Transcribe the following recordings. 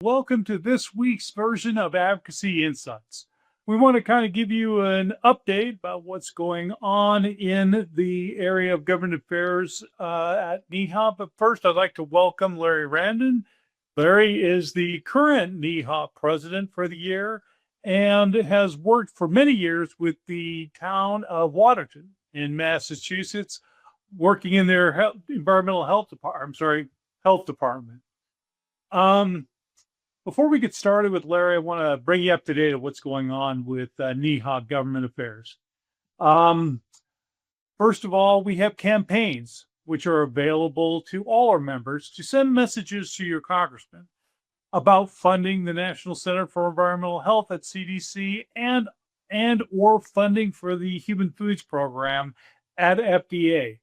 Welcome to this week's version of Advocacy Insights. We want to kind of give you an update about what's going on in the area of government affairs at NEHA. But first, I'd like to welcome Larry Ramdin. Larry is the current NEHA president for the year and has worked for many years with the town of Watertown in Massachusetts, working in their health department. Before we get started with Larry, I want to bring you up to date on what's going on with NEHA government affairs. First of all, we have campaigns which are available to all our members to send messages to your congressman about funding the National Center for Environmental Health at CDC and or funding for the Human Foods Program at FDA.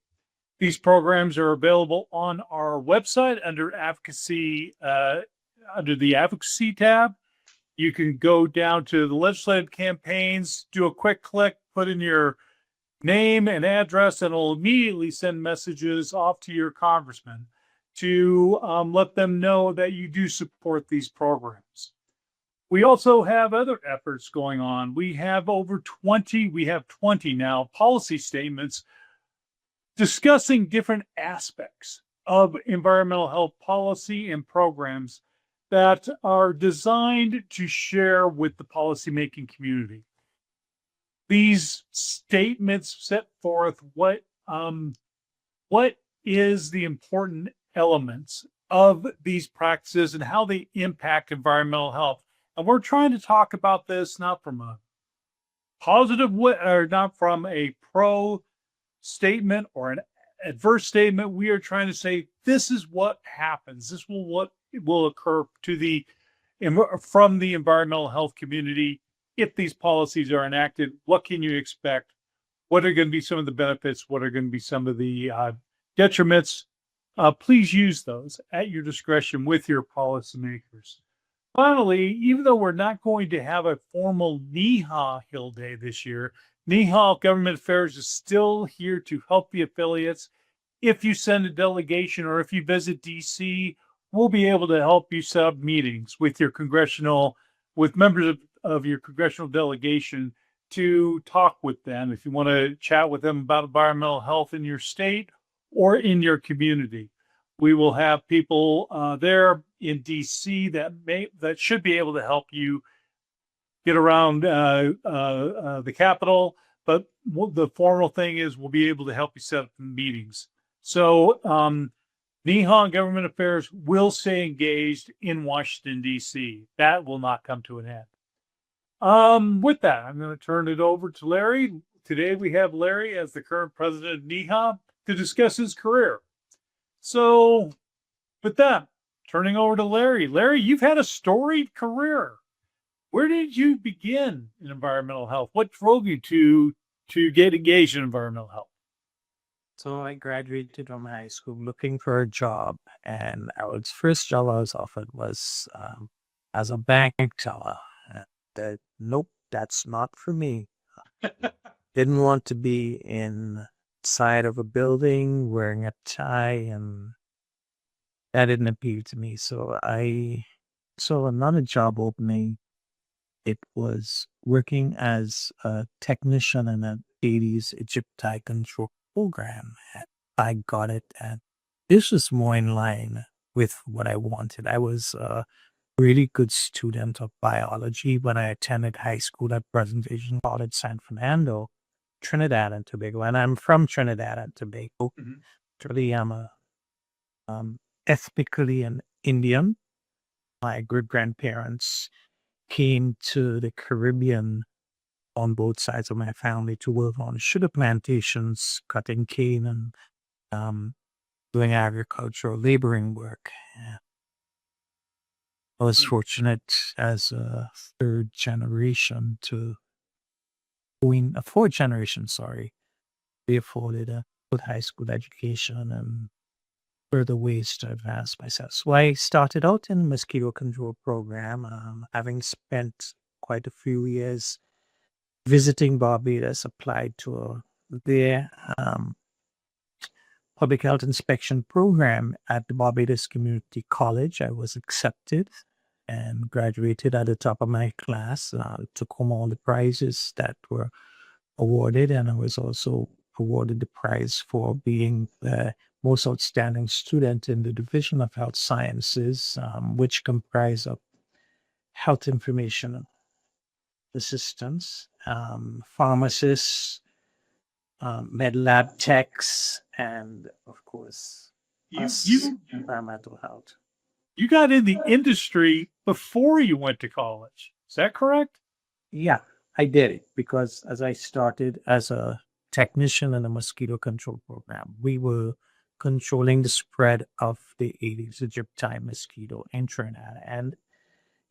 These programs are available on our website under Advocacy. Under the Advocacy tab, you can go down to the legislative campaigns, do a quick click, put in your name and address, and it'll immediately send messages off to your congressman to let them know that you do support these programs. We also have other efforts going on. We have 20 now policy statements discussing different aspects of environmental health policy and programs that are designed to share with the policymaking community. These statements set forth what is the important elements of these practices and how they impact environmental health. And we're trying to talk about this not from a positive way, or not from a pro statement or an adverse statement. We are trying to say this is what happens. This will occur from the environmental health community if these policies are enacted. What can you expect? What are going to be some of the benefits? What are going to be some of the detriments? Please use those at your discretion with your policymakers. Finally, even though we're not going to have a formal NEHA Hill Day this year, NEHA Government Affairs is still here to help the affiliates. If you send a delegation or if you visit DC, we'll be able to help you set up meetings with members of your congressional delegation to talk with them if you want to chat with them about environmental health in your state or in your community. We will have people there in DC that should be able to help you get around the Capitol. But the formal thing is we'll be able to help you set up meetings. So NEHA Government Affairs will stay engaged in Washington, D.C. That will not come to an end. With that, I'm going to turn it over to Larry. Today we have Larry as the current president of NEHA to discuss his career. So with that, turning over to Larry. Larry, you've had a storied career. Where did you begin in environmental health? What drove you to get engaged in environmental health? So I graduated from high school looking for a job, and first job I was offered was as a bank teller. Nope, that's not for me. Didn't want to be inside of a building wearing a tie, and that didn't appeal to me. So I saw another job opening. It was working as a technician in a 80s Egyptite control program. I got it, and this was more in line with what I wanted. I was a really good student of biology when I attended high school at Presentation College, San Fernando, Trinidad and Tobago. And I'm from Trinidad and Tobago. Mm-hmm. Actually, I'm ethnically an Indian. My great-grandparents came to the Caribbean on both sides of my family to work on sugar plantations, cutting cane, and doing agricultural laboring work. I was fortunate as a fourth generation, be afforded a good high school education and further ways to advance myself. So I started out in the mosquito control program, having spent quite a few years visiting Barbados, applied to there. public health inspection program at the Barbados Community College. I was accepted and graduated at the top of my class. Took home all the prizes that were awarded, and I was also awarded the prize for being the most outstanding student in the Division of Health Sciences, which comprised of health information assistants, pharmacists, med lab techs, and of course, environmental health. You got in the industry before you went to college. Is that correct? Yeah, I did it because as I started as a technician in the mosquito control program, we were controlling the spread of the Aedes aegypti mosquito in Trinidad, and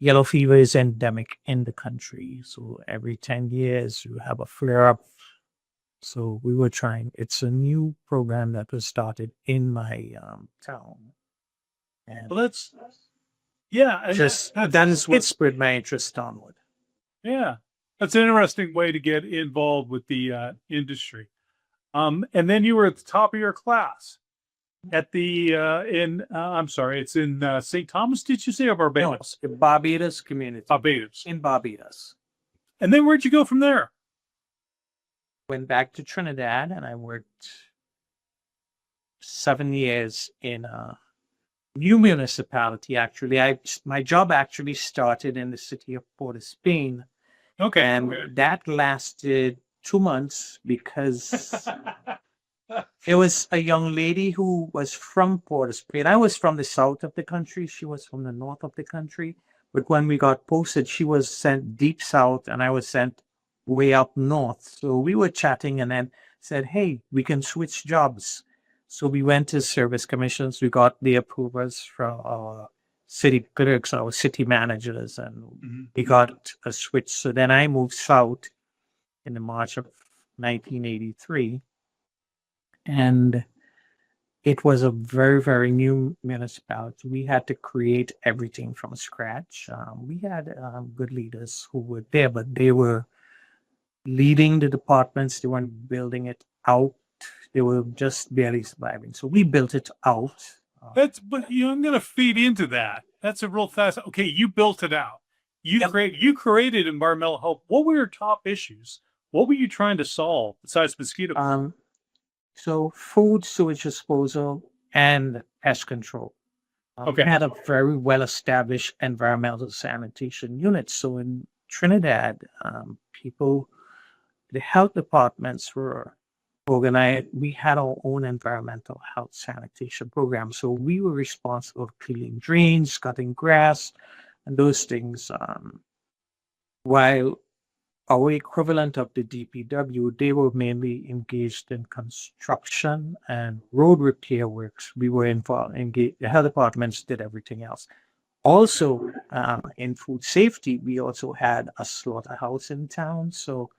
yellow fever is endemic in the country. So every 10 years you have a flare up. So we were trying, it's a new program that was started in my town. And Well, yeah. that's what spurred my interest onward. Yeah, that's an interesting way to get involved with the industry. And then you were at the top of your class at the it's in St. Thomas. Did you say, or No, Barbados? it's the Barbados community. Barbados. In Barbados. And then where'd you go from there? Went back to Trinidad and I worked 7 years in a new municipality. Actually, my job actually started in the city of Port of Spain. Okay. And that lasted 2 months because it was a young lady who was from Port of Spain. I was from the south of the country. She was from the north of the country. But when we got posted, she was sent deep south and I was sent way up north. So we were chatting and then said, hey, we can switch jobs. So we went to service commissions. We got the approvals from our city clerks, our city managers, and we got a switch. So then I moved south in the March of 1983. And it was a very, very new municipality. We had to create everything from scratch. We had good leaders who were there, but they were leading the departments. They weren't building it out. They were just barely surviving. So we built it out. But I'm going to feed into that. That's a real fast. Okay, you built it out. You created environmental health. What were your top issues? What were you trying to solve besides mosquito? So food, sewage disposal, and pest control. Okay. We had a very well-established environmental sanitation unit. So in Trinidad, the health departments were organized. We had our own environmental health sanitation program. So we were responsible for cleaning drains, cutting grass, and those things. While our equivalent of the DPW, they were mainly engaged in construction and road repair works. We were involved, the health departments did everything else. Also, in food safety, we also had a slaughterhouse in town. So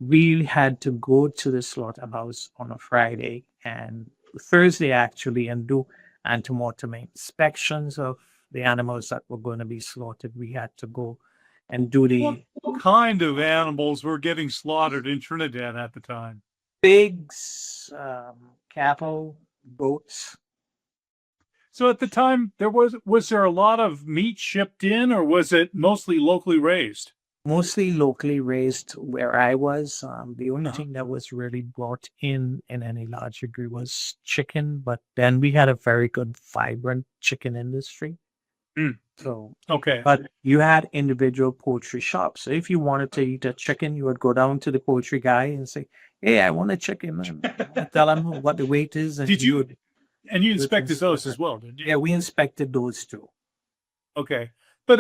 we had to go to the slaughterhouse on a Friday and Thursday, actually, and do antemortem inspections of the animals that were going to be slaughtered. We had to go and do What kind of animals were getting slaughtered in Trinidad at the time? Pigs, cattle, goats. So at the time, was there a lot of meat shipped in, or was it mostly locally raised? Mostly locally raised where I was. The only thing that was really brought in any large degree was chicken, but then we had a very good, vibrant chicken industry. So, okay. But you had individual poultry shops. So if you wanted to eat a chicken, you would go down to the poultry guy and say, hey, I want a chicken. And tell him what the weight is. And you inspected those as well, didn't you? Yeah, we inspected those too. Okay. But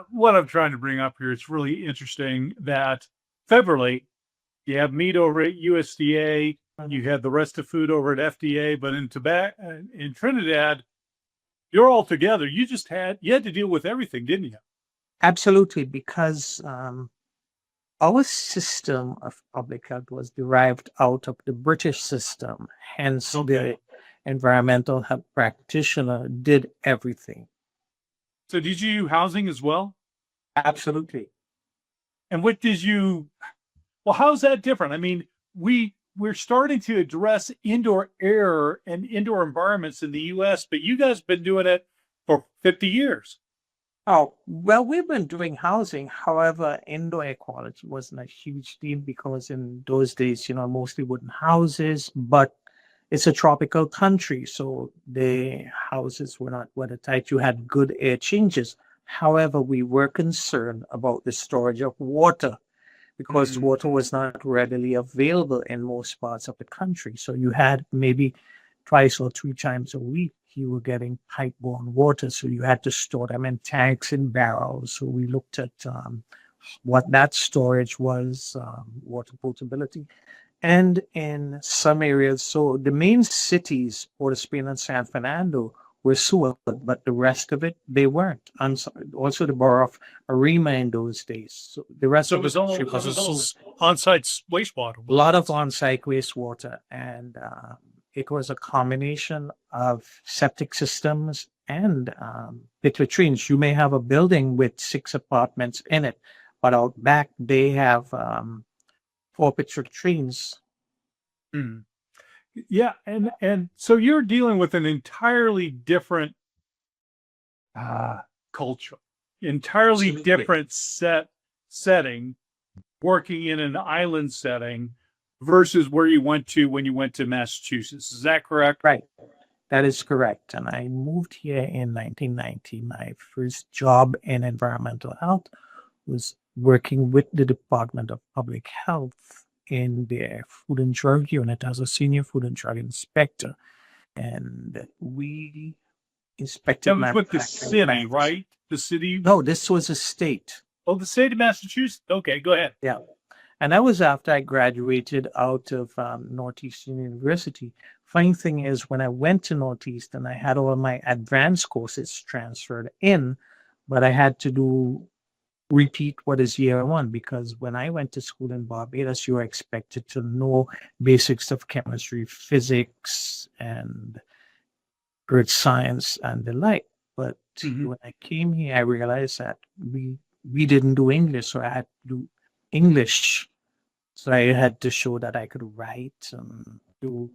what I'm trying to bring up here, it's really interesting that federally, you have meat over at USDA, you had the rest of food over at FDA, but in Trinidad, you're all together. You had to deal with everything, didn't you? Absolutely, because our system of public health was derived out of the British system. Hence, the environmental health practitioner did everything. So did you do housing as well? Absolutely. And how's that different? I mean, we we're starting to address indoor air and indoor environments in the U.S., but you guys have been doing it for 50 years. Oh, well, we've been doing housing. However, indoor air quality wasn't a huge deal because in those days, mostly wooden houses, but it's a tropical country, so the houses were not watertight. You had good air changes. However, we were concerned about the storage of water because Mm. water was not readily available in most parts of the country. So you had maybe twice or three times a week, you were getting pipe-borne water. So you had to store them in tanks and barrels. So we looked at what that storage was, water potability. And in some areas, so the main cities, Port of Spain and San Fernando, were sewer, but the rest of it, they weren't. And also the borough of Arima in those days. So the rest So of the country was a sewer. on-site wastewater. A lot of on-site wastewater, and it was a combination of septic systems and pit latrines. You may have a building with 6 apartments in it, but out back they have 4 pit latrines. Mm. Yeah, and so you're dealing with an entirely different culture, entirely Absolutely. different setting, working in an island setting versus where you went to when you went to Massachusetts. Is that correct? Right. That is correct. And I moved here in 1990. My first job in environmental health was working with the Department of Public Health in their food and drug unit as a senior food and drug inspector. And we inspected That was with the manufacturing city, plants. right? The city. No, this was a state. Oh, the state of Massachusetts. Okay, go ahead. Yeah. And that was after I graduated out of Northeastern University. Funny thing is, when I went to Northeastern, I had all my advanced courses transferred in, but I had to repeat what is year one because when I went to school in Barbados, you were expected to know basics of chemistry, physics, and earth science and the like. But Mhm. when I came here, I realized that we didn't do English, so I had to do English. So I had to show that I could write and do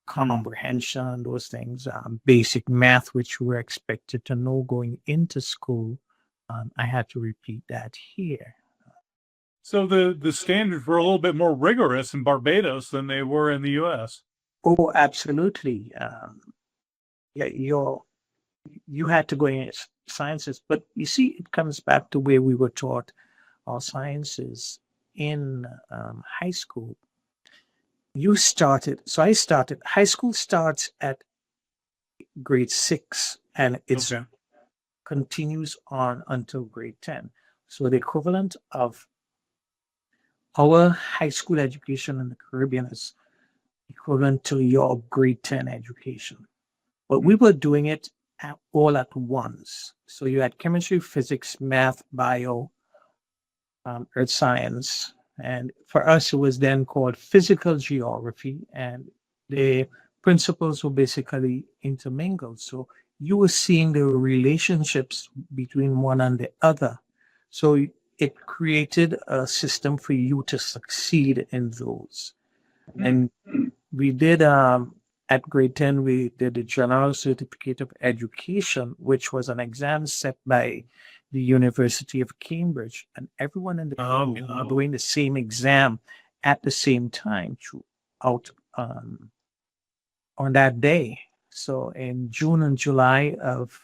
comprehension, those things, basic math, which we were expected to know going into school. I had to repeat that here. So the standards were a little bit more rigorous in Barbados than they were in the U.S. Oh, absolutely. Yeah, you had to go in sciences, but you see, it comes back to where we were taught our sciences in high school. I started, high school starts at grade 6 and it Okay. continues on until grade 10. So the equivalent of our high school education in the Caribbean is equivalent to your grade 10 education. But we were doing it all at once. So you had chemistry, physics, math, bio, earth science. And for us, it was then called physical geography. And the principles were basically intermingled. So you were seeing the relationships between one and the other. So it created a system for you to succeed in those. And we did at grade 10 we did the general certificate of education, which was an exam set by the University of Cambridge, and everyone in the Oh, crew were doing the same exam at the same time throughout on that day. So in June and July of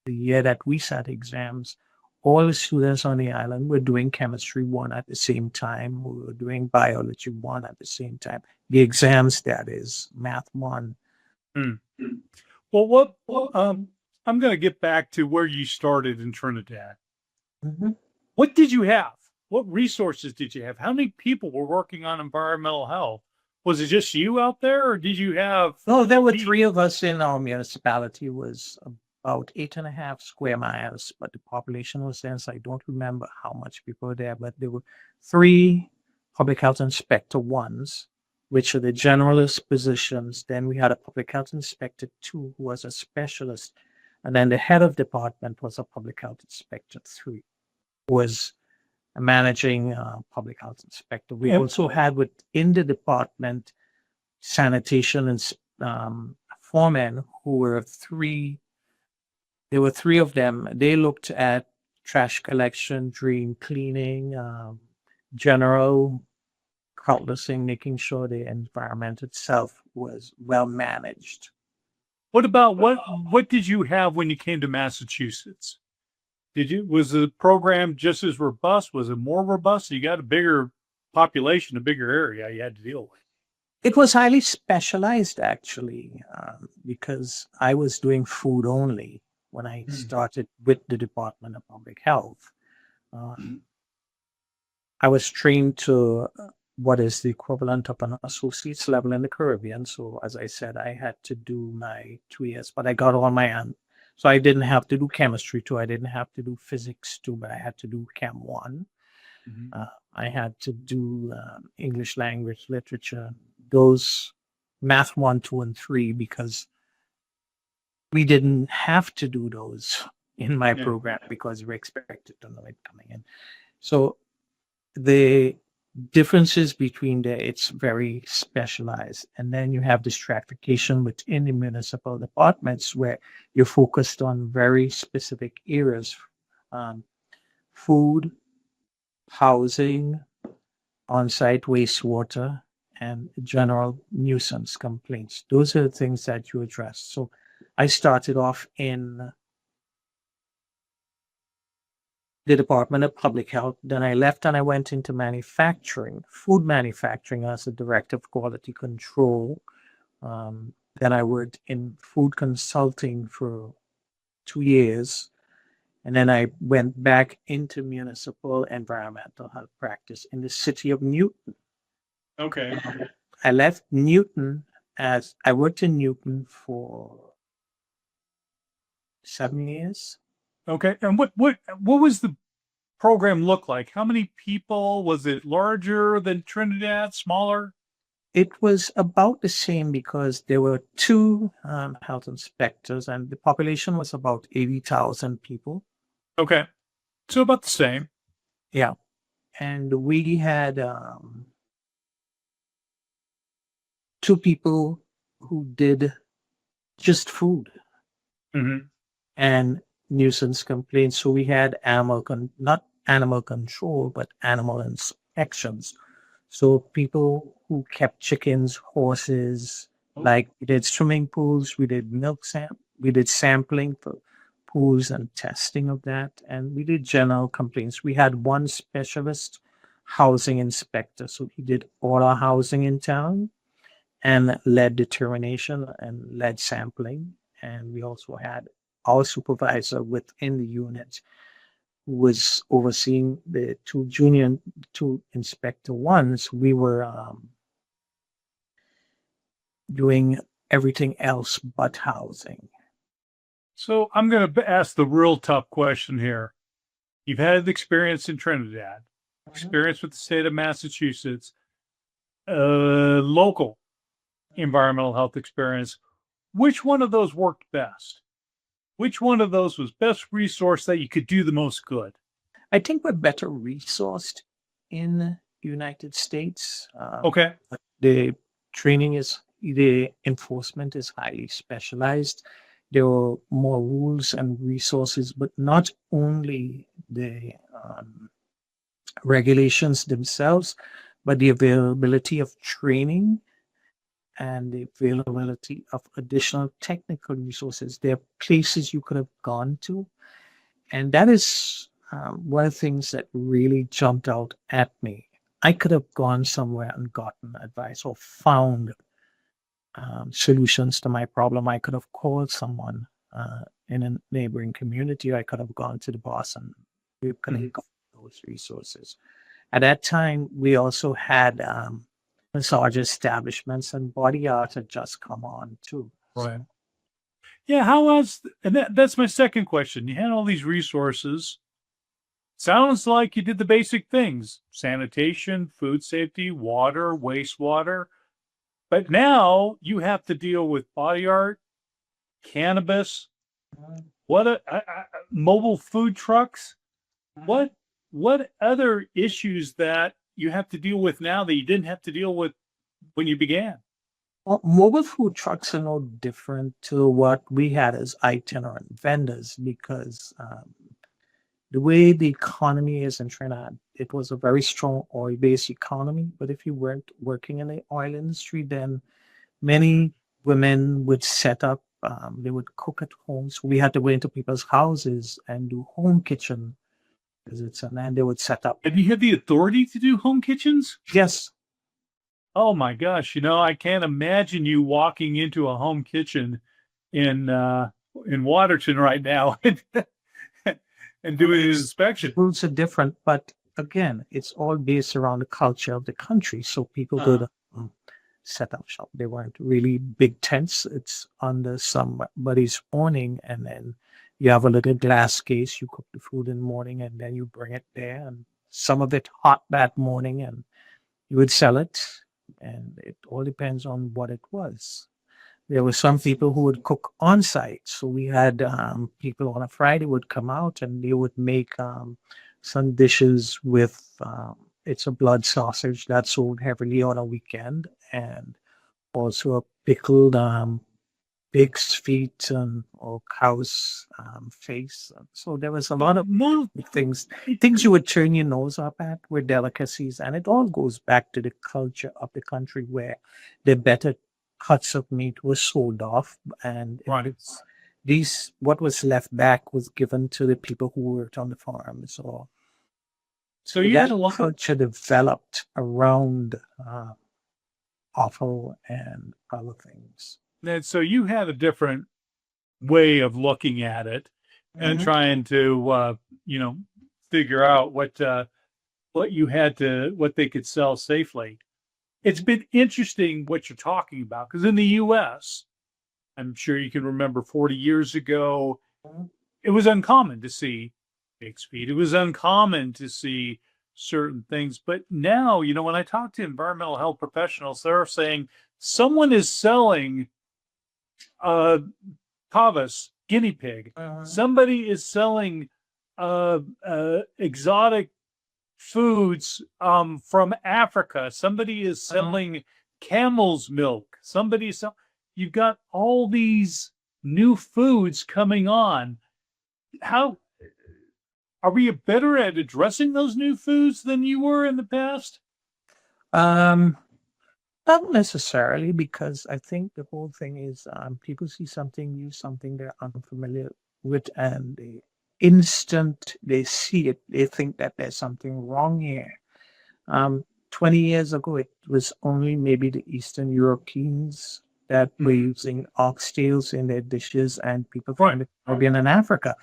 the year that we sat exams, all the students on the island were doing chemistry 1 at the same time. We were doing biology 1 at the same time. The exams, that is, math 1. Hmm. Well, what I'm going to get back to where you started in Trinidad. Mhm. What did you have? What resources did you have? How many people were working on environmental health? Was it just you out there, or did you have? Oh, there were the- 3 of us in our municipality. It was about 8.5 square miles, but the population was dense. I don't remember how much people were there, but there were 3 public health inspector 1s, which are the generalist positions. Then we had a public health inspector 2, who was a specialist. And then the head of department was a public health inspector 3, who was managing public health inspector. We And- also had within the department sanitation and foremen who were three. There were three of them. They looked at trash collection, drain cleaning, general cutlassing, making sure the environment itself was well managed. What about what did you have when you came to Massachusetts? Was the program just as robust? Was it more robust? You got a bigger population, a bigger area you had to deal with. It was highly specialized, actually, because I was doing food only when I started with the Department of Public Health. I was trained to what is the equivalent of an associate's level in the Caribbean. So, as I said, I had to do my 2 years, but I got all my own. So I didn't have to do chemistry 2. I didn't have to do physics 2, but I had to do Chem 1. I had to do English language, literature, those math 1, 2, and 3, because we didn't have to do those in my program because we were expected to know it coming in. So the differences between there, it's very specialized. And then you have the stratification within the municipal departments where you're focused on very specific areas, food, housing, on-site wastewater, and general nuisance complaints. Those are the things that you address. So I started off in the Department of Public Health. Then I left and I went into manufacturing, food manufacturing as a director of quality control. Then I worked in food consulting for 2 years. And then I went back into municipal environmental health practice in the city of Newton. Okay. I left Newton as I worked in Newton for 7 years. Okay. And what was the program look like? How many people? Was it larger than Trinidad, smaller? It was about the same because there were 2 health inspectors and the population was about 80,000 people. Okay. So about the same. Yeah. And we had 2 people who did just food and nuisance complaints. So we had not animal control, but animal inspections. So people who kept chickens, horses, like we did swimming pools, we did we did sampling for pools and testing of that, and we did general complaints. We had one specialist housing inspector, so he did all our housing in town and lead determination and lead sampling. And we also had our supervisor within the unit who was overseeing the 2 inspector ones. We were doing everything else but housing. So I'm going to ask the real tough question here. You've had experience in Trinidad, experience with the state of Massachusetts, local environmental health experience. Which one of those worked best? Which one of those was best resource that you could do the most good? I think we're better resourced in the United States. Okay. The enforcement is highly specialized. There are more rules and resources, but not only the regulations themselves, but the availability of training and the availability of additional technical resources. There are places you could have gone to. And that is one of the things that really jumped out at me. I could have gone somewhere and gotten advice or found solutions to my problem. I could have called someone in a neighboring community. I could have gone to the boss and we could have got those resources. At that time, we also had massage establishments and body art had just come on too. Right. Yeah. How else? And that's my second question. You had all these resources. Sounds like you did the basic things: sanitation, food safety, water, wastewater. But now you have to deal with body art, cannabis, mobile food trucks. What what other issues that you have to deal with now that you didn't have to deal with when you began? Well, mobile food trucks are no different to what we had as itinerant vendors because the way the economy is in Trinidad, it was a very strong oil-based economy. But if you weren't working in the oil industry, then many women would set up, they would cook at home. So we had to go into people's houses and do home kitchen visits, and then they would set up. And you have the authority to do home kitchens? Yes. Oh my gosh, I can't imagine you walking into a home kitchen in Watertown right now and doing an inspection. Rules are different, but again, it's all based around the culture of the country. So people go to set up shop. They weren't really big tents. It's under somebody's awning, and then you have a little glass case. You cook the food in the morning, and then you bring it there, and some of it hot that morning, and you would sell it. And it all depends on what it was. There were some people who would cook on site. So we had people on a Friday would come out and they would make some dishes with, it's a blood sausage that's sold heavily on a weekend, and also a pickled pig's feet or cow's face. So there was a lot of things you would turn your nose up at were delicacies, and it all goes back to the culture of the country where the better cuts of meat were sold off, and what was left back was given to the people who worked on the farm. So you had a lot culture developed around offal and other things. And so you had a different way of looking at it and trying to, figure out what they could sell safely. It's been interesting what you're talking about, because in the U.S., I'm sure you can remember 40 years ago, it was uncommon to see pig's feet. It was uncommon to see certain things. But now, when I talk to environmental health professionals, they're saying someone is selling Pavas, guinea pig. Somebody is selling exotic foods from Africa. Somebody is selling camel's milk. You've got all these new foods coming on. How are we better at addressing those new foods than you were in the past? Not necessarily, because I think the whole thing is people see something new, something they're unfamiliar with, and the instant they see it, they think that there's something wrong here. 20 years ago, it was only maybe the Eastern Europeans that were using oxtails in their dishes, and people from the Caribbean and Africa.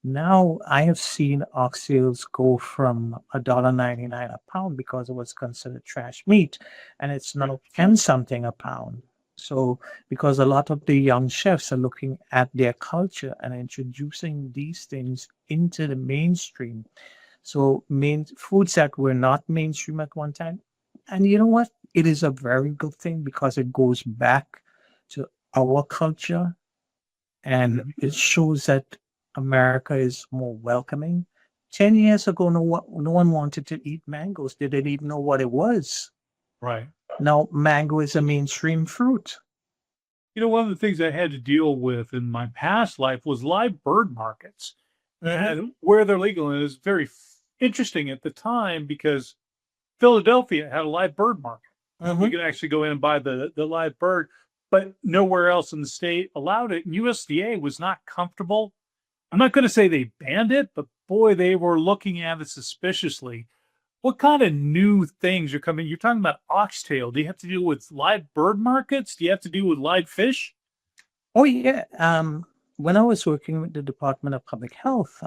Now I have seen oxtails go from $1.99 a pound because it was considered trash meat, and it's now 10 something a pound. So because a lot of the young chefs are looking at their culture and introducing these things into the mainstream. So foods that were not mainstream at one time. And you know what? It is a very good thing because it goes back to our culture, and it shows that America is more welcoming. 10 years ago, no one wanted to eat mangoes. They didn't even know what it was. Right. Now, mango is a mainstream fruit. One of the things I had to deal with in my past life was live bird markets and where they're legal. And it was very interesting at the time because Philadelphia had a live bird market. You could actually go in and buy the live bird, but nowhere else in the state allowed it. And USDA was not comfortable. I'm not going to say they banned it, but boy, they were looking at it suspiciously. What kind of new things are coming? You're talking about oxtail. Do you have to deal with live bird markets? Do you have to deal with live fish? Oh, yeah. When I was working with the Department of Public Health,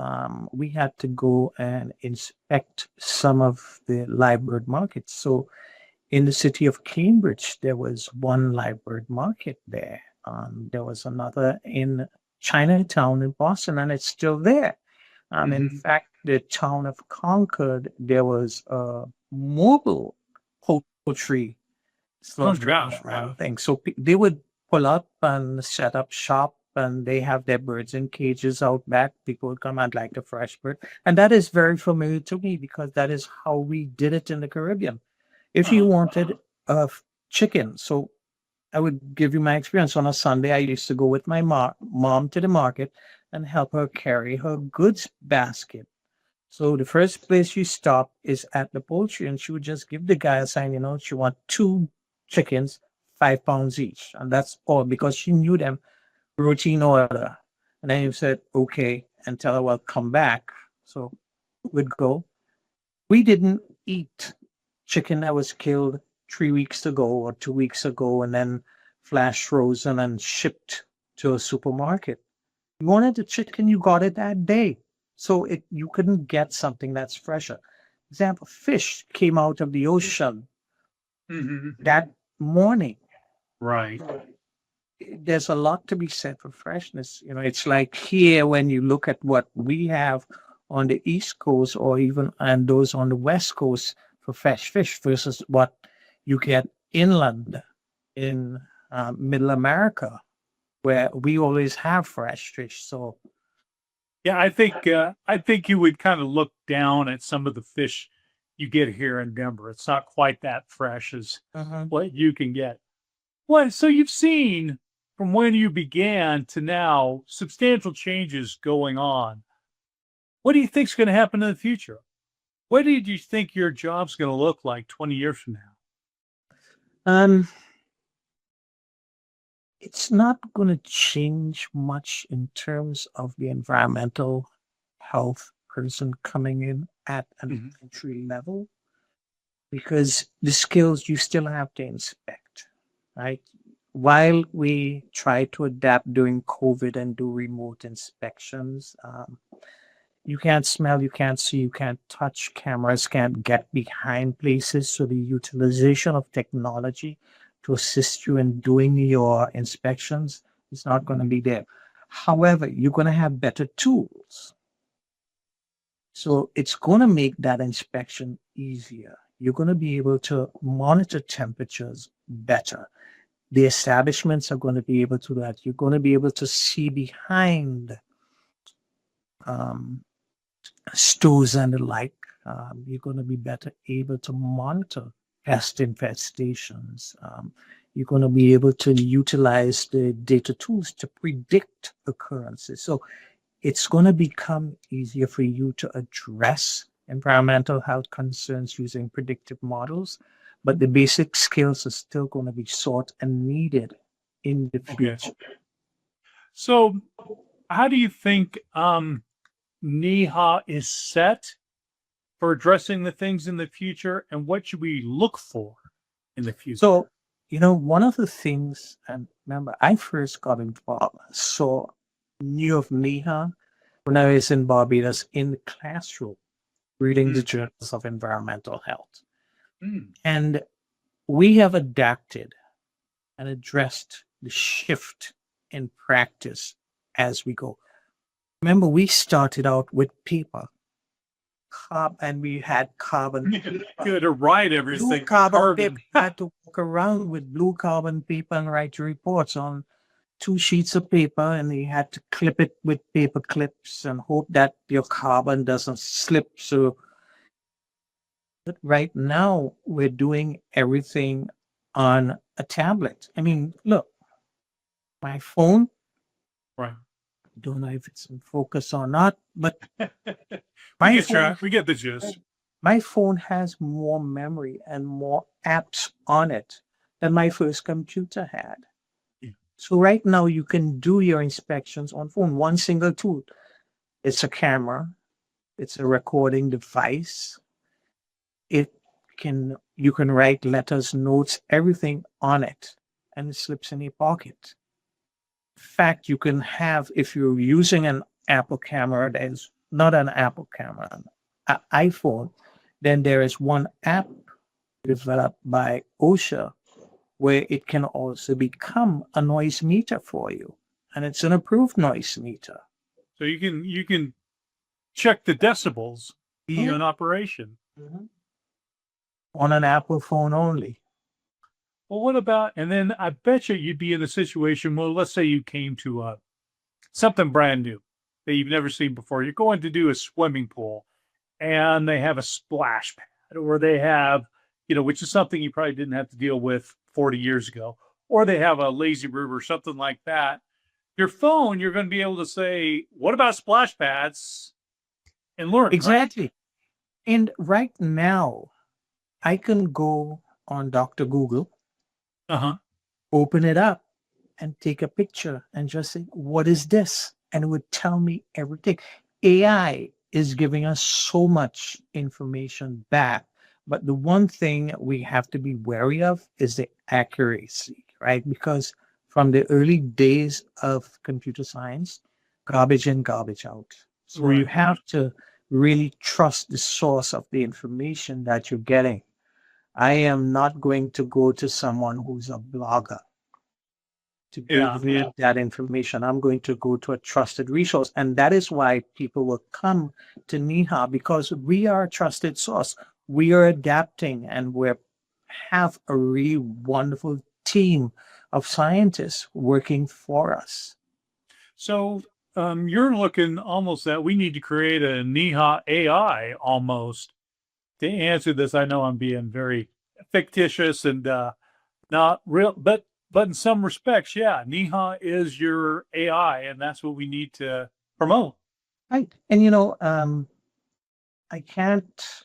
we had to go and inspect some of the live bird markets. So in the city of Cambridge, there was one live bird market there. There was another in Chinatown in Boston, and it's still there. In fact, the town of Concord, there was a mobile poultry thing. So they would pull up and set up shop and they have their birds in cages out back. People would come and like the fresh bird. And that is very familiar to me because that is how we did it in the Caribbean. If you wanted a chicken, so I would give you my experience. On a Sunday, I used to go with my mom to the market and help her carry her goods basket. So the first place you stop is at the poultry, and she would just give the guy a sign, she want 2 chickens, 5 pounds each. And that's all because she knew them routine order. And then you said, okay, and tell her, well, come back. So we'd go. We didn't eat chicken that was killed 3 weeks ago or 2 weeks ago and then flash frozen and shipped to a supermarket. You wanted the chicken, you got it that day. So you couldn't get something that's fresher. Example, fish came out of the ocean that morning. Right. There's a lot to be said for freshness. It's like here when you look at what we have on the East Coast or even and those on the West Coast for fresh fish versus what you get inland in Middle America, where we always have fresh fish. So Yeah, I think you would kind of look down at some of the fish you get here in Denver. It's not quite that fresh as what you can get. Well, so you've seen from when you began to now substantial changes going on. What do you think is going to happen in the future? What do you think your job's going to look like 20 years from now? It's not going to change much in terms of the environmental health person coming in at an entry level, because the skills you still have to inspect, right? While we try to adapt during COVID and do remote inspections, you can't smell, you can't see, you can't touch, cameras can't get behind places. So the utilization of technology to assist you in doing your inspections is not going to be there. However, you're going to have better tools. So it's going to make that inspection easier. You're going to be able to monitor temperatures better. The establishments are going to be able to do that. You're going to be able to see behind stores and the like. You're going to be better able to monitor pest infestations. You're going to be able to utilize the data tools to predict occurrences. So it's going to become easier for you to address environmental health concerns using predictive models, but the basic skills are still going to be sought and needed in the future. So how do you think NEHA is set for addressing the things in the future, and what should we look for in the future? So, one of the things, and remember, I first got involved, knew of NEHA when I was in Barbados in the classroom, reading the journals of environmental health. And we have adapted and addressed the shift in practice as we go. Remember, we started out with paper, and we had carbon. You had to write everything. Blue carbon paper. You had to walk around with blue carbon paper and write your reports on 2 sheets of paper, and you had to clip it with paper clips and hope that your carbon doesn't slip. So but right now we're doing everything on a tablet. I mean, look, my phone. Right. Don't know if it's in focus or not, but we get the gist. My phone has more memory and more apps on it than my first computer had. So right now you can do your inspections on phone, one single tool. It's a camera, it's a recording device. You can write letters, notes, everything on it, and it slips in your pocket. In fact, you can have, if you're using an Apple camera, that is not an Apple camera, an iPhone, then there is one app developed by OSHA where it can also become a noise meter for you. And it's an approved noise meter. So you can check the decibels in operation. On an Apple phone only. Well, what about, and then I bet you'd be in a situation, well, let's say you came to something brand new that you've never seen before. You're going to do a swimming pool and they have a splash pad, or they have, which is something you probably didn't have to deal with 40 years ago, or they have a lazy river or something like that. Your phone, you're going to be able to say, what about splash pads, and learn, Exactly. And right now, I can go on Dr. Google, right? Uh-huh. open it up, and take a picture and just say, what is this? And it would tell me everything. AI is giving us so much information back. But the one thing we have to be wary of is the accuracy, right? Because from the early days of computer science, garbage in, garbage out. So you Right. have to really trust the source of the information that you're getting. I am not going to go to someone who's a blogger to Yeah. give me that information. I'm going to go to a trusted resource. And that is why people will come to NEHA, because we are a trusted source. We are adapting, and we have a really wonderful team of scientists working for us. So you're looking almost that we need to create a NEHA AI almost to answer this. I know I'm being very fictitious and not real, but in some respects, yeah, NEHA is your AI, and that's what we need to promote. Right. And I can't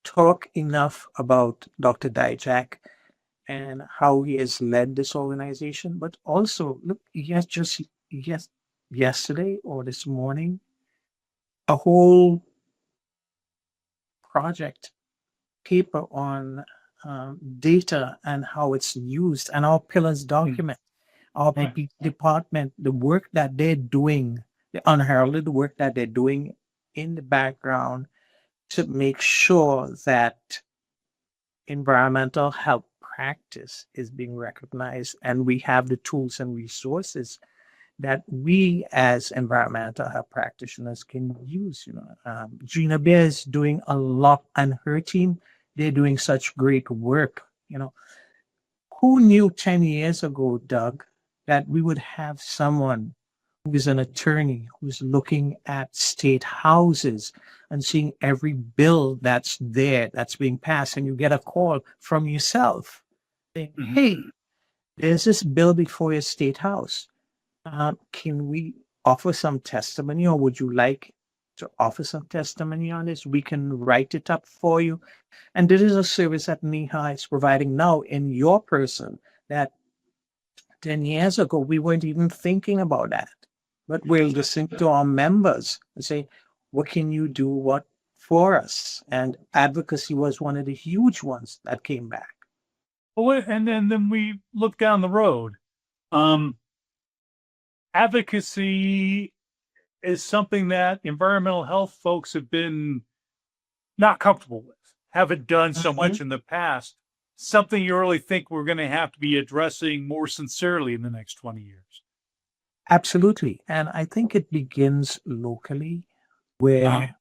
talk enough about Dr. Dijak and how he has led this organization. But also, look, yes, yesterday or this morning, a whole project paper on data and how it's used, and our pillars document, our Right. department, the work that they're doing, the unheralded work that they're doing in the background to make sure that environmental health practice is being recognized, and we have the tools and resources that we as environmental health practitioners can use. Gina Bear is doing a lot, and her team, they're doing such great work. Who knew 10 years ago, Doug, that we would have someone who is an attorney who's looking at state houses and seeing every bill that's there, that's being passed, and you get a call from yourself saying, Mhm. hey, there's this bill before your state house. Can we offer some testimony, or would you like to offer some testimony on this? We can write it up for you. And this is a service that NEHA is providing now in your person that 10 years ago we weren't even thinking about that. But we'll listen to our members and say, what can you do what for us? And advocacy was one of the huge ones that came back. Well, and then we look down the road. Um, Advocacy is something that environmental health folks have been not comfortable with, haven't done so Mhm. much in the past. Something you really think we're going to have to be addressing more sincerely in the next 20 years. Absolutely. And I think it begins locally, where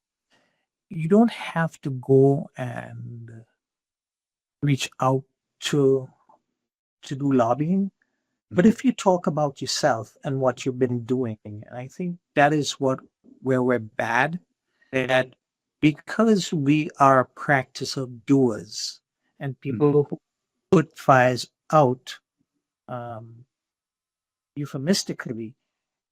you don't have to go and reach out to do lobbying. But if you talk about yourself and what you've been doing, and I think that is where we're bad, that because we are practice of doers and people who put fires out, um, euphemistically,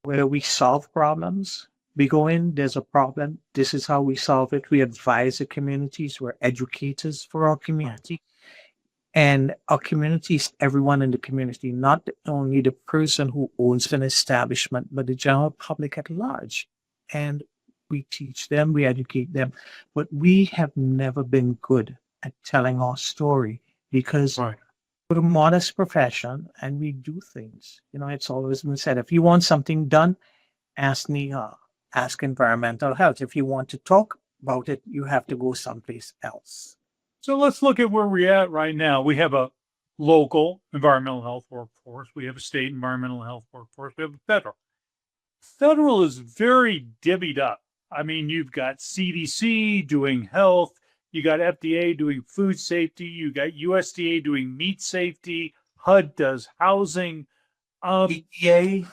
where we solve problems. We go in, there's a problem. This is how we solve it. We advise the communities. We're educators for our community. And our community is everyone in the community, not only the person who owns an establishment, but the general public at large. And we teach them, we educate them. But we have never been good at telling our story, because Right. we're a modest profession and we do things. It's always been said, if you want something done, ask NEHA, ask environmental health. If you want to talk about it, you have to go someplace else. So let's look at where we're at right now. We have a local environmental health workforce. We have a state environmental health workforce. We have a federal. Federal is very divvied up. I mean, you've got CDC doing health, you got FDA doing food safety, you got USDA doing meat safety, HUD does housing. EPA.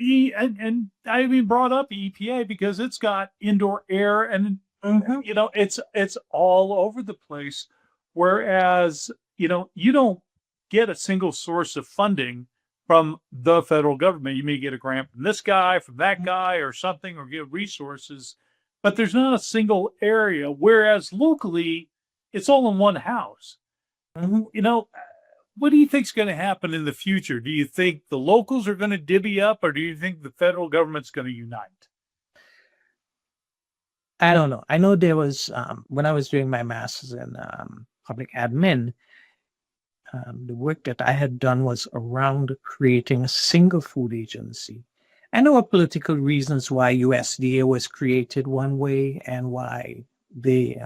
And I even brought up the EPA because it's got indoor air and Mhm. it's all over the place. Whereas, you don't get a single source of funding from the federal government. You may get a grant from this guy, from that guy, or something, or get resources, but there's not a single area. Whereas locally, it's all in one house. Mhm. What do you think's going to happen in the future? Do you think the locals are going to divvy up, or do you think the federal government's going to unite? I don't know. I know there was when I was doing my master's in public admin, the work that I had done was around creating a single food agency. And there were political reasons why USDA was created one way and why the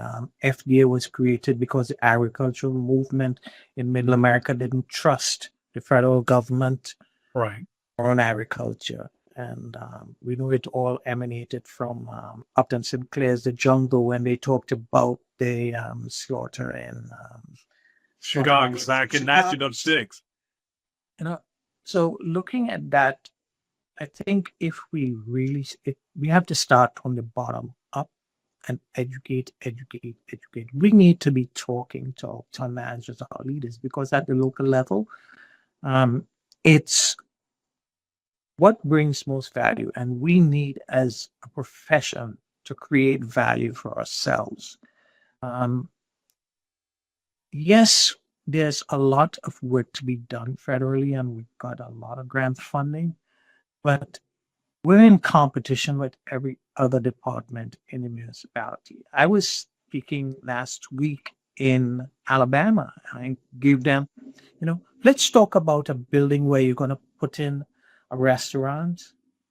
FDA was created, because the agricultural movement in Middle America didn't trust the federal government Right. on agriculture. And we know it all emanated from Upton Sinclair's The Jungle, when they talked about the slaughter in Chicago back in Chicago. 1906. You know, so looking at that, I think if we really, we have to start from the bottom up and educate, educate, educate. We need to be talking to our town managers, our leaders, because at the local level, um, it's what brings most value. And we need, as a profession, to create value for ourselves. Um, yes, there's a lot of work to be done federally, and we've got a lot of grant funding, but we're in competition with every other department in the municipality. I was speaking last week in Alabama. I gave them, let's talk about a building where you're going to put in a restaurant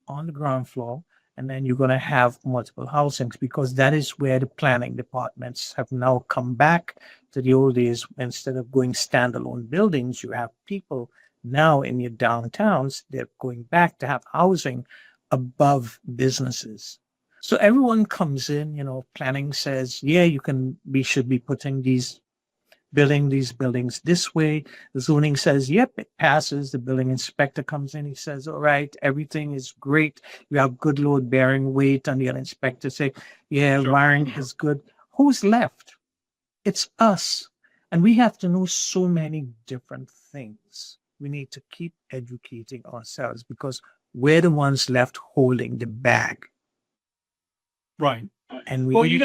on the ground floor, and then you're going to have multiple housings, because that is where the planning departments have now come back to the old days. Instead of going standalone buildings, you have people now in your downtowns, they're going back to have housing above businesses. So everyone comes in, planning says, yeah, we should be putting building these buildings this way. The zoning says, yep, it passes. The building inspector comes in. He says, all right, everything is great. You have good load bearing weight. And the other inspector say, yeah, Sure. wiring is good. Who's left? It's us. And we have to know so many different things. We need to keep educating ourselves, because we're the ones left holding the bag. Right. And we Well, need you to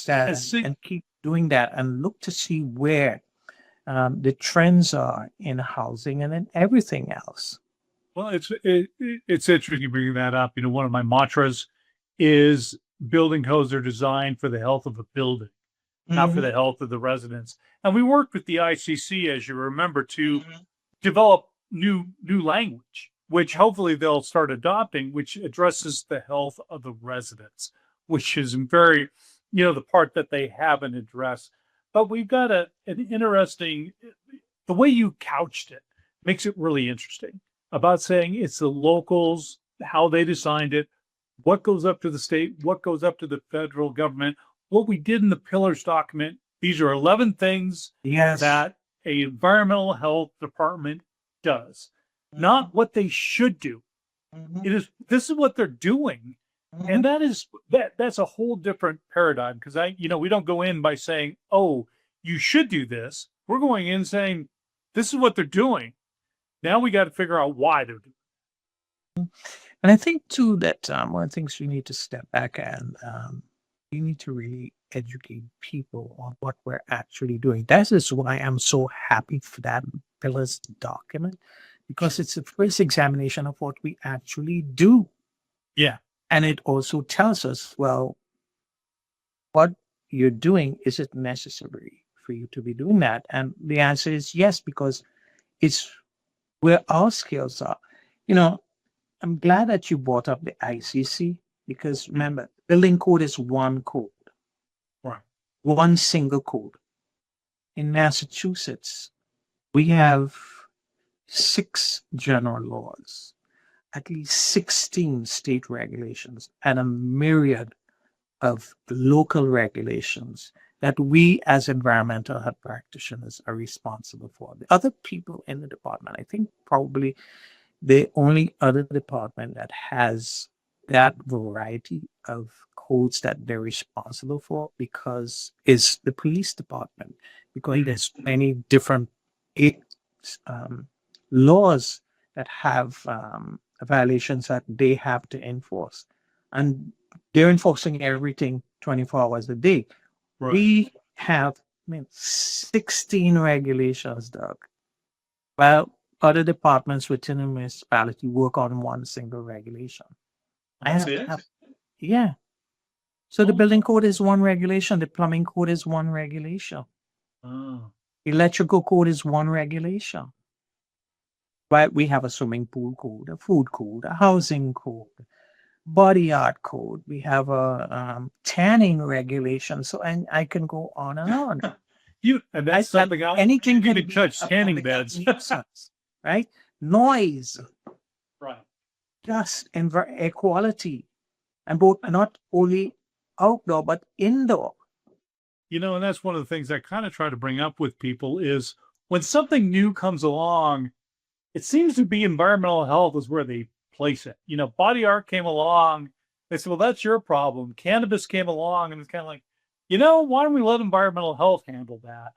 got and keep doing that and look to see where the trends are in housing and in everything else. well, it's interesting you bringing that up. One of my mantras is building codes are designed for the health of a building, not for Mhm. the health of the residents. And we worked with the ICC, as you remember, to Mhm. develop new language, which hopefully they'll start adopting, which addresses the health of the residents, which is very, the part that they haven't addressed. But we've got an interesting, the way you couched it makes it really interesting about saying it's the locals, how they designed it, what goes up to the state, what goes up to the federal government, what we did in the pillars document. These are 11 things Yes. that a environmental health department does, not what they should do. Mhm. This is what they're doing. And Mhm. that's a whole different paradigm, because we don't go in by saying, oh, you should do this. We're going in saying, this is what they're doing. Now we got to figure out why they're doing And I think too that one of the things we need to step back and we need to really educate people on what we're actually doing. That is why I'm so happy for that pillars document, because it's the first examination of what we actually do. it. Yeah. And it also tells us, well, what you're doing, is it necessary for you to be doing that? And the answer is yes, because it's where our skills are. You know, I'm glad that you brought up the ICC, because remember, building code is one code, Right. one single code. In Massachusetts, we have 6 general laws, at least 16 state regulations, and a myriad of local regulations that we as environmental health practitioners are responsible for. The other people in the department, I think probably The only other department that has that variety of codes that they're responsible for because is the police department because there's many different it, um, laws that have violations that they have to enforce, and they're enforcing everything 24 hours a day. Right. We have, 16 regulations, Doug. Well, other departments within a municipality work on one single regulation. That's it? Yeah. So the Oh. building code is one regulation. The plumbing code is one regulation. Oh. Electrical code is one regulation. But we have a swimming pool code, a food code, a housing code, body art code. We have a tanning regulation. So, and I can go on and on. And that's something I anything can can even be touch a tanning public beds. nuisance, right? Noise, Right. dust, and air quality, and both not only outdoor but indoor. And that's one of the things I kind of try to bring up with people is when something new comes along, it seems to be environmental health is where they place it. Body art came along. They said, well, that's your problem. Cannabis came along and it's kind of like, why don't we let environmental health handle that?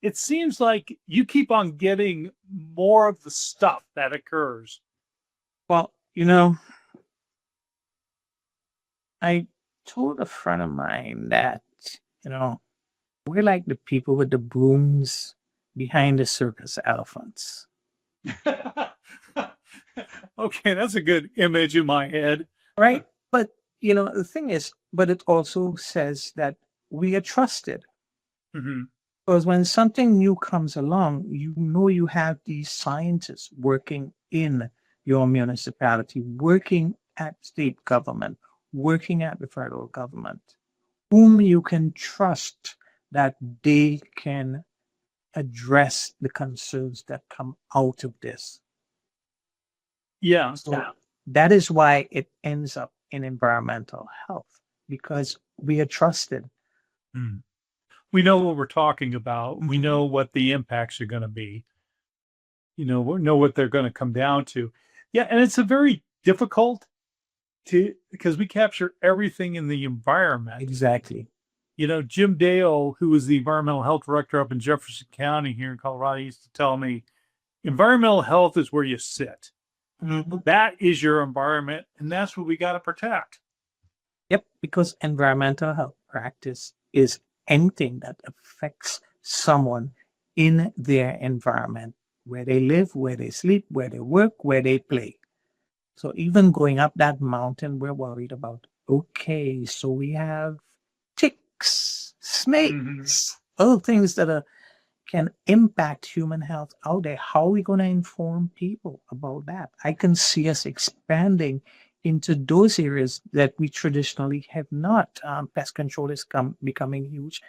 It seems like you keep on getting more of the stuff that occurs. Well, I told a friend of mine that, we're like the people with the brooms behind the circus elephants. Okay, that's a good image in my head. Right? But, the thing is, but it also says that we are trusted. Mm-hmm. Because when something new comes along, you have these scientists working in your municipality, working at state government, working at the federal government, whom you can trust that they can address the concerns that come out of this. Yeah. So that is why it ends up in environmental health, because we are trusted. Mm. We know what we're talking about. We know what the impacts are going to be. We know what they're going to come down to. Yeah, and it's a very difficult because we capture everything in the environment. Exactly. Jim Dale, who was the environmental health director up in Jefferson County here in Colorado, used to tell me, environmental health is where you sit. Mm-hmm. That is your environment, and that's what we got to protect. Yep, because environmental health practice is anything that affects someone in their environment, where they live, where they sleep, where they work, where they play. So even going up that mountain, we're worried about, okay, so we have ticks, snakes, other things that can impact human health out there. How are we going to inform people about that? I can see us expanding into those areas that we traditionally have not. Pest control is becoming huge.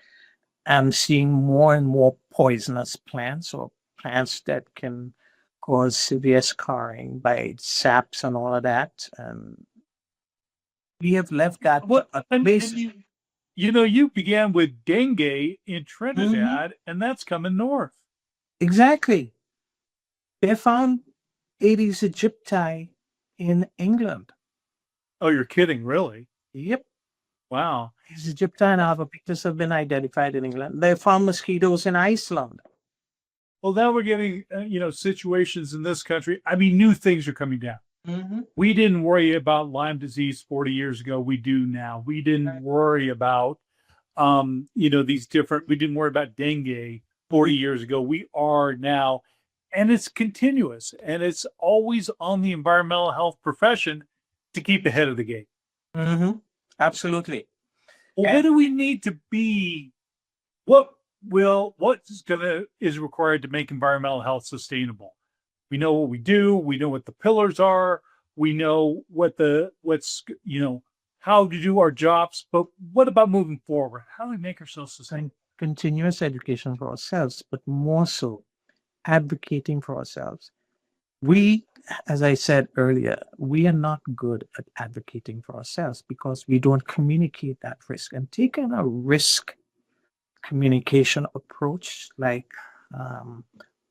I'm seeing more and more poisonous plants or plants that can cause severe scarring by saps and all of that. And we have left that place. You began with dengue in Trinidad, and that's coming north. Exactly. They found Aedes aegypti in England. Oh, you're kidding, really? Yep. Wow. Aedes aegypti and other pictures have been identified in England. They found mosquitoes in Iceland. Well, now we're getting, situations in this country. I mean, new things are coming down. Mm-hmm. We didn't worry about Lyme disease 40 years ago. We do now. We didn't worry about, we didn't worry about dengue 40 years ago. We are now, and it's continuous, and it's always on the environmental health profession to keep ahead of the game. Mm-hmm. Absolutely. Well, what do we need to be? What is required to make environmental health sustainable? We know what we do. We know what the pillars are. We know how to do our jobs. But what about moving forward? How do we make ourselves sustainable? Continuous education for ourselves, but more so advocating for ourselves. We, as I said earlier, we are not good at advocating for ourselves because we don't communicate that risk. And taking a risk communication approach, like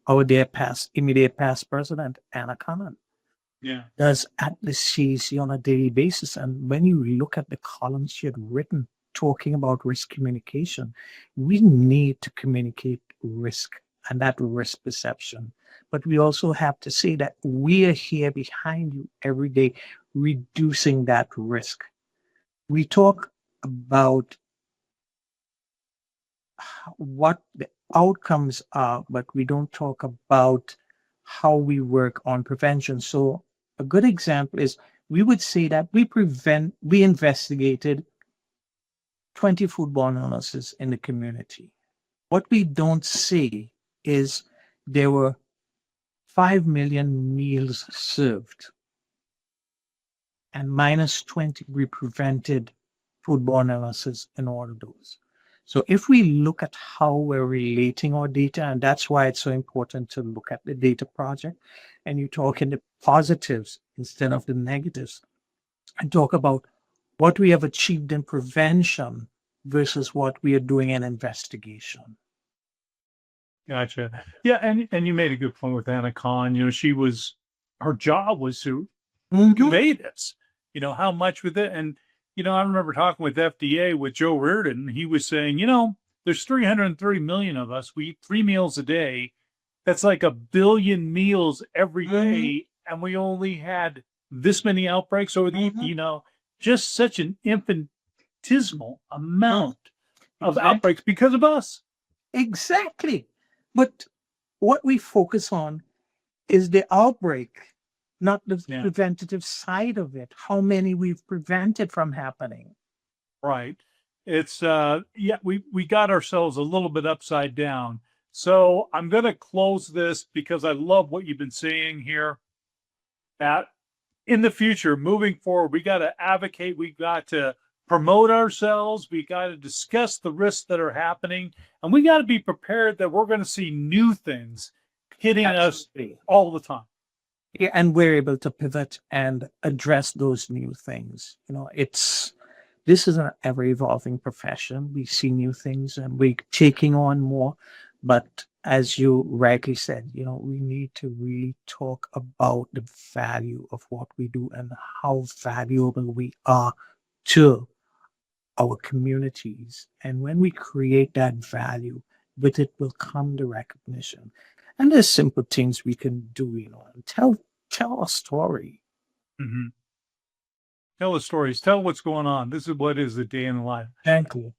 our immediate past president, Anna Conant, Yeah. does at the CEC on a daily basis. And when you look at the columns she had written talking about risk communication, we need to communicate risk and that risk perception. But we also have to say that we are here behind you every day, reducing that risk. We talk about what the outcomes are, but we don't talk about how we work on prevention. So a good example is we would say that we investigated 20 foodborne illnesses in the community. What we don't see is there were 5 million meals served, and minus 20 we prevented foodborne illnesses in all of those. So if we look at how we're relating our data, and that's why it's so important to look at the data project, and you talk in the positives instead of the negatives, and talk about what we have achieved in prevention versus what we are doing in investigation. Gotcha. Yeah, and you made a good point with Anna Khan. You know, her job was to convey this. You know, how much with it. And, you know, I remember talking with FDA with Joe Reardon. He was saying, you know, there's 330 million of us. We eat 3 meals a day. That's like 1 billion meals every day. And we only had this many outbreaks over the, you know, just such an infinitesimal amount of outbreaks because of us. Exactly. But what we focus on is the outbreak, not the preventative side of it, how many we've prevented from happening. Right. It's we got ourselves a little bit upside down. So I'm going to close this because I love what you've been saying here. That in the future, moving forward, we got to advocate, we got to promote ourselves, we got to discuss the risks that are happening, and we got to be prepared that we're going to see new things hitting us all the time. Yeah, and we're able to pivot and address those new things. You know, this is an ever evolving profession. We see new things and we're taking on more. But as you rightly said, you know, we need to really talk about the value of what we do and how valuable we are to our communities. And when we create that value, with it will come the recognition. And there's simple things we can do, you know, and tell a story. Mm-hmm. Tell the stories. Tell what's going on. This is what is the day in the life. Thank you.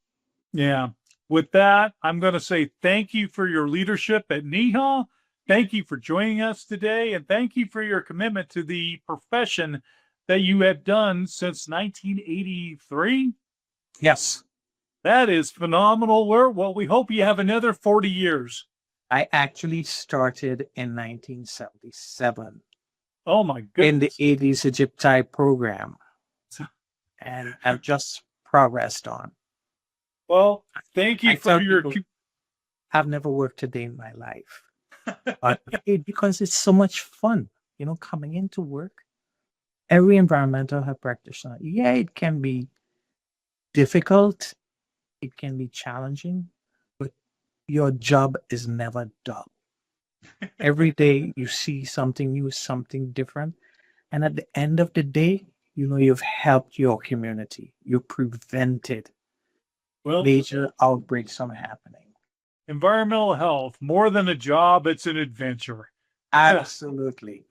Yeah. With that, I'm going to say thank you for your leadership at NEHA. Thank you for joining us today. And thank you for your commitment to the profession that you have done since 1983. Yes. That is phenomenal work. Well, we hope you have another 40 years. I actually started in 1977. Oh, my goodness. In the Aedes aegypti program. And I've just progressed on. Well, thank you for your... I've never worked a day in my life. But because it's so much fun, you know, coming into work. Every environmental health practitioner, yeah, it can be difficult. It can be challenging, but your job is never dull. Every day you see something new, something different. And at the end of the day, you know, you've helped your community. You prevented major outbreaks from happening. Environmental health, more than a job, it's an adventure. Absolutely.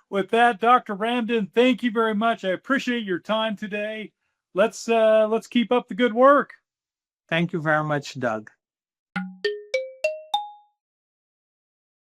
With that, Dr. Ramdin, thank you very much. I appreciate your time today. Let's keep up the good work. Thank you very much, Doug.